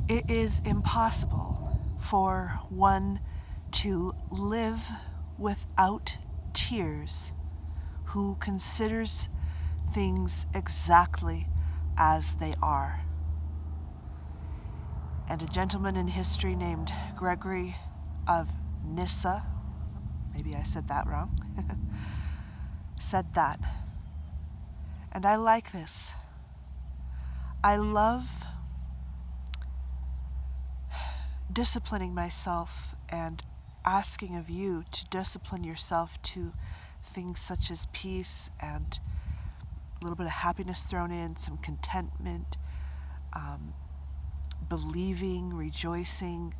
It is impossible for one to live without tears who considers things exactly as they are. And a gentleman in history named Gregory of Nyssa, maybe I said that wrong, said that. And I like this. I love disciplining myself and asking of you to discipline yourself to things such as peace and a little bit of happiness thrown in, some contentment, believing, rejoicing.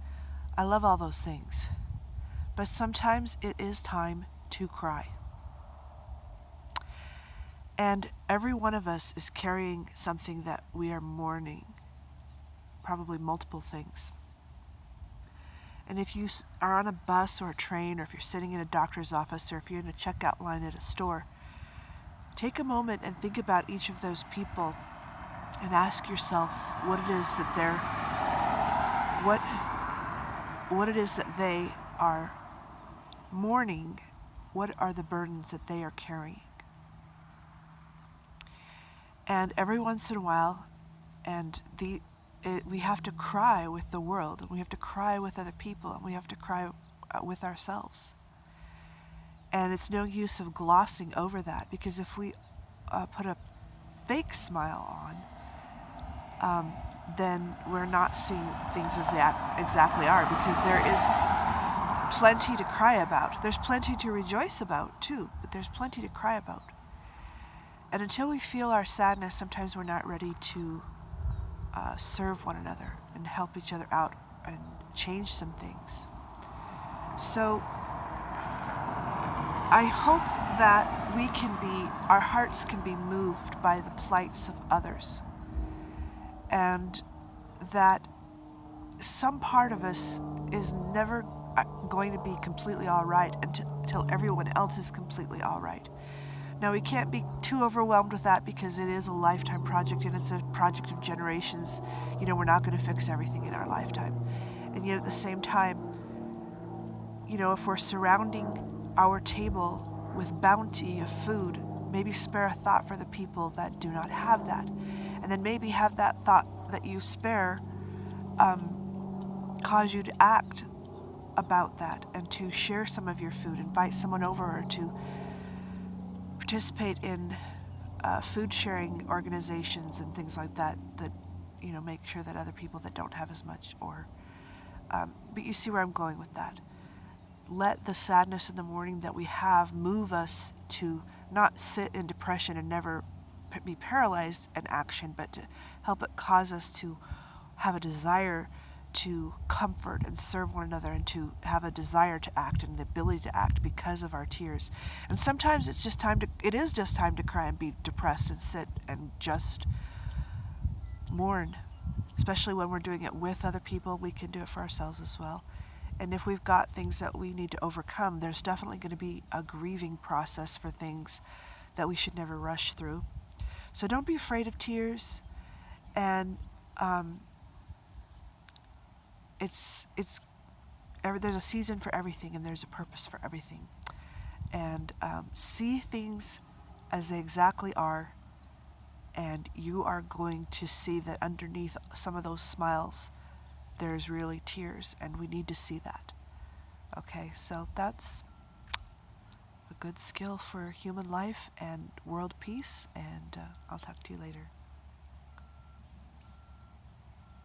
I love all those things. But sometimes it is time to cry. And every one of us is carrying something that we are mourning, probably multiple things. And if you are on a bus or a train, or if you're sitting in a doctor's office, or if you're in a checkout line at a store, take a moment and think about each of those people and ask yourself what it is that what it is that they are mourning. What are the burdens that they are carrying? And every once in a while, we have to cry with the world, and we have to cry with other people, and we have to cry with ourselves. And it's no use of glossing over that, because if we put a fake smile on, then we're not seeing things as they exactly are, because there is plenty to cry about. There's plenty to rejoice about too, but there's plenty to cry about. And until we feel our sadness, sometimes we're not ready to serve one another and help each other out and change some things. So I hope that our hearts can be moved by the plights of others, and that some part of us is never going to be completely all right until everyone else is completely all right. Now, we can't be too overwhelmed with that, because it is a lifetime project, and it's a project of generations. We're not going to fix everything in our lifetime. And yet at the same time, if we're surrounding our table with bounty of food, maybe spare a thought for the people that do not have that. And then maybe have that thought that you spare cause you to act about that, and to share some of your food, invite someone over, or to participate in food sharing organizations and things like that make sure that other people that don't have as much, but you see where I'm going with that. Let the sadness in the morning that we have move us to not sit in depression and never be paralyzed in action, but to help it cause us to have a desire to comfort and serve one another, and to have a desire to act and the ability to act because of our tears. And sometimes it is just time to cry and be depressed and sit and just mourn. Especially when we're doing it with other people, we can do it for ourselves as well. And if we've got things that we need to overcome, there's definitely going to be a grieving process for things that we should never rush through. So don't be afraid of tears, and there's a season for everything, and there's a purpose for everything. And see things as they exactly are, and you are going to see that underneath some of those smiles, there's really tears, and we need to see that. Okay, so that's a good skill for human life and world peace, and I'll talk to you later.